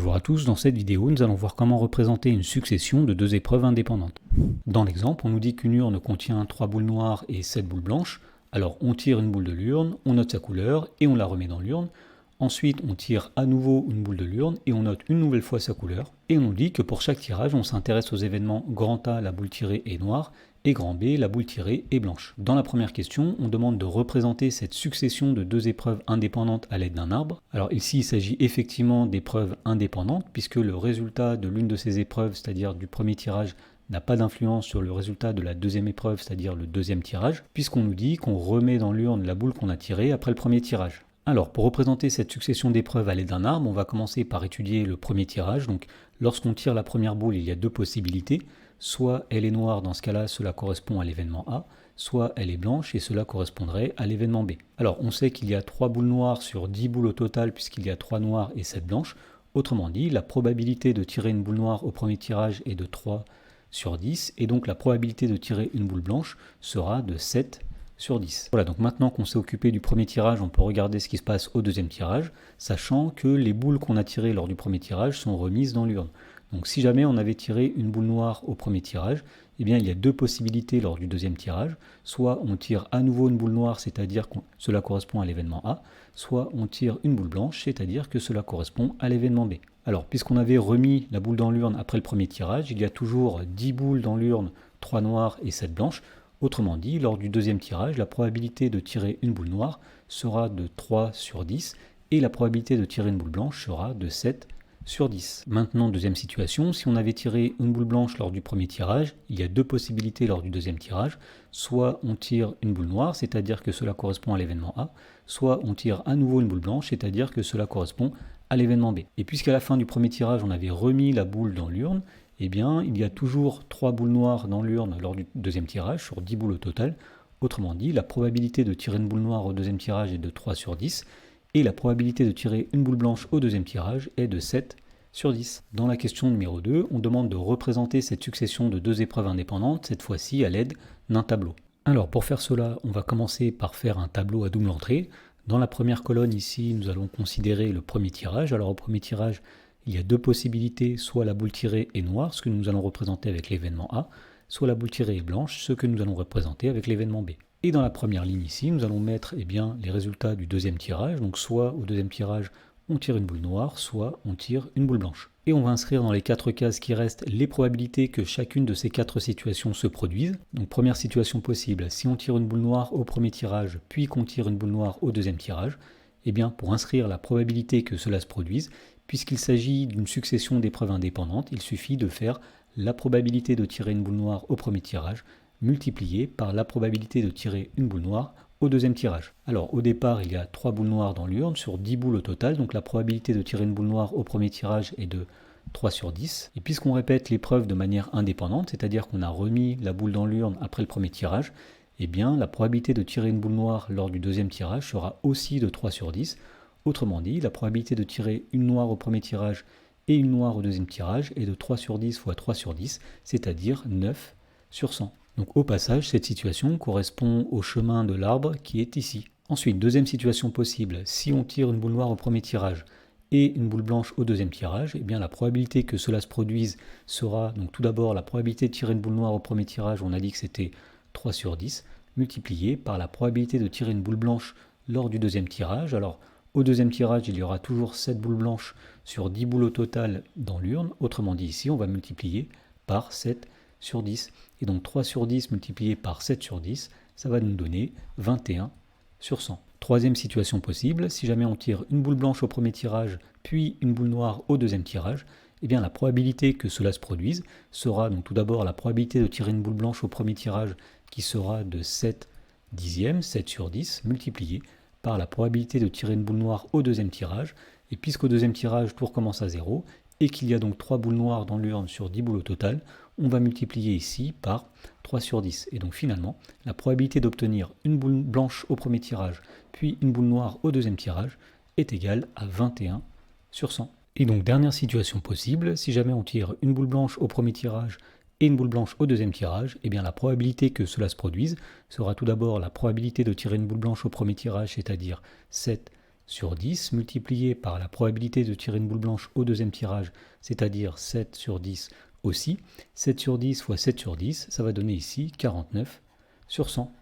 Bonjour à tous, dans cette vidéo nous allons voir comment représenter une succession de deux épreuves indépendantes. Dans l'exemple, on nous dit qu'une urne contient 3 boules noires et 7 boules blanches. Alors on tire une boule de l'urne, on note sa couleur et on la remet dans l'urne. Ensuite on tire à nouveau une boule de l'urne et on note une nouvelle fois sa couleur. Et on nous dit que pour chaque tirage on s'intéresse aux événements grand A, la boule tirée est noire, et grand B, la boule tirée est blanche. Dans la première question, on demande de représenter cette succession de deux épreuves indépendantes à l'aide d'un arbre. Alors ici, il s'agit effectivement d'épreuves indépendantes, puisque le résultat de l'une de ces épreuves, c'est-à-dire du premier tirage, n'a pas d'influence sur le résultat de la deuxième épreuve, c'est-à-dire le deuxième tirage, puisqu'on nous dit qu'on remet dans l'urne la boule qu'on a tirée après le premier tirage. Alors, pour représenter cette succession d'épreuves à l'aide d'un arbre, on va commencer par étudier le premier tirage. Donc, lorsqu'on tire la première boule, il y a deux possibilités. Soit elle est noire, dans ce cas-là, cela correspond à l'événement A, soit elle est blanche et cela correspondrait à l'événement B. Alors, on sait qu'il y a 3 boules noires sur 10 boules au total, puisqu'il y a 3 noires et 7 blanches. Autrement dit, la probabilité de tirer une boule noire au premier tirage est de 3 sur 10, et donc la probabilité de tirer une boule blanche sera de 7 sur 10. Voilà, donc maintenant qu'on s'est occupé du premier tirage, on peut regarder ce qui se passe au deuxième tirage, sachant que les boules qu'on a tirées lors du premier tirage sont remises dans l'urne. Donc si jamais on avait tiré une boule noire au premier tirage, eh bien il y a deux possibilités lors du deuxième tirage. Soit on tire à nouveau une boule noire, c'est-à-dire que cela correspond à l'événement A, soit on tire une boule blanche, c'est-à-dire que cela correspond à l'événement B. Alors puisqu'on avait remis la boule dans l'urne après le premier tirage, il y a toujours 10 boules dans l'urne, 3 noires et 7 blanches. Autrement dit, lors du deuxième tirage, la probabilité de tirer une boule noire sera de 3 sur 10 et la probabilité de tirer une boule blanche sera de 7 sur 10. Maintenant, deuxième situation, si on avait tiré une boule blanche lors du premier tirage, il y a deux possibilités lors du deuxième tirage. Soit on tire une boule noire, c'est-à-dire que cela correspond à l'événement A, soit on tire à nouveau une boule blanche, c'est-à-dire que cela correspond à l'événement B. Et puisqu'à la fin du premier tirage, on avait remis la boule dans l'urne, eh bien, il y a toujours 3 boules noires dans l'urne lors du deuxième tirage, sur 10 boules au total. Autrement dit, la probabilité de tirer une boule noire au deuxième tirage est de 3 sur 10, et la probabilité de tirer une boule blanche au deuxième tirage est de 7 sur 10. Dans la question numéro 2, on demande de représenter cette succession de deux épreuves indépendantes, cette fois-ci à l'aide d'un tableau. Alors pour faire cela, on va commencer par faire un tableau à double entrée. Dans la première colonne ici, nous allons considérer le premier tirage. Alors au premier tirage, il y a deux possibilités, soit la boule tirée est noire, ce que nous allons représenter avec l'événement A, soit la boule tirée est blanche, ce que nous allons représenter avec l'événement B. Et dans la première ligne ici, nous allons mettre les résultats du deuxième tirage. Donc soit au deuxième tirage, on tire une boule noire, soit on tire une boule blanche. Et on va inscrire dans les 4 cases qui restent les probabilités que chacune de ces 4 situations se produise. Donc première situation possible, si on tire une boule noire au premier tirage, puis qu'on tire une boule noire au deuxième tirage, eh bien pour inscrire la probabilité que cela se produise, puisqu'il s'agit d'une succession d'épreuves indépendantes, il suffit de faire la probabilité de tirer une boule noire au premier tirage multipliée par la probabilité de tirer une boule noire au deuxième tirage. Alors au départ, il y a 3 boules noires dans l'urne sur 10 boules au total, donc la probabilité de tirer une boule noire au premier tirage est de 3 sur 10. Et puisqu'on répète l'épreuve de manière indépendante, c'est-à-dire qu'on a remis la boule dans l'urne après le premier tirage, eh bien la probabilité de tirer une boule noire lors du deuxième tirage sera aussi de 3 sur 10. Autrement dit, la probabilité de tirer une noire au premier tirage et une noire au deuxième tirage est de 3 sur 10 fois 3 sur 10, c'est-à-dire 9 sur 100. Donc au passage, cette situation correspond au chemin de l'arbre qui est ici. Ensuite, deuxième situation possible, si on tire une boule noire au premier tirage et une boule blanche au deuxième tirage, eh bien la probabilité que cela se produise sera, donc tout d'abord la probabilité de tirer une boule noire au premier tirage, on a dit que c'était 3 sur 10, multiplié par la probabilité de tirer une boule blanche lors du deuxième tirage. Alors au deuxième tirage, il y aura toujours 7 boules blanches sur 10 boules au total dans l'urne. Autrement dit, ici, on va multiplier par 7 sur 10. Et donc 3 sur 10 multiplié par 7 sur 10, ça va nous donner 21 sur 100. Troisième situation possible, si jamais on tire une boule blanche au premier tirage, puis une boule noire au deuxième tirage, eh bien la probabilité que cela se produise sera donc tout d'abord la probabilité de tirer une boule blanche au premier tirage qui sera de 7 dixièmes, 7 sur 10, multiplié par la probabilité de tirer une boule noire au deuxième tirage. Et puisqu'au deuxième tirage, tout recommence à 0, et qu'il y a donc 3 boules noires dans l'urne sur 10 boules au total, on va multiplier ici par 3 sur 10. Et donc finalement, la probabilité d'obtenir une boule blanche au premier tirage, puis une boule noire au deuxième tirage, est égale à 21 sur 100. Et donc dernière situation possible, si jamais on tire une boule blanche au premier tirage et une boule blanche au deuxième tirage, eh bien la probabilité que cela se produise sera tout d'abord la probabilité de tirer une boule blanche au premier tirage, c'est-à-dire 7 sur 10 multiplié par la probabilité de tirer une boule blanche au deuxième tirage, c'est-à-dire 7 sur 10 aussi. 7 sur 10 fois 7 sur 10, ça va donner ici 49 sur 100.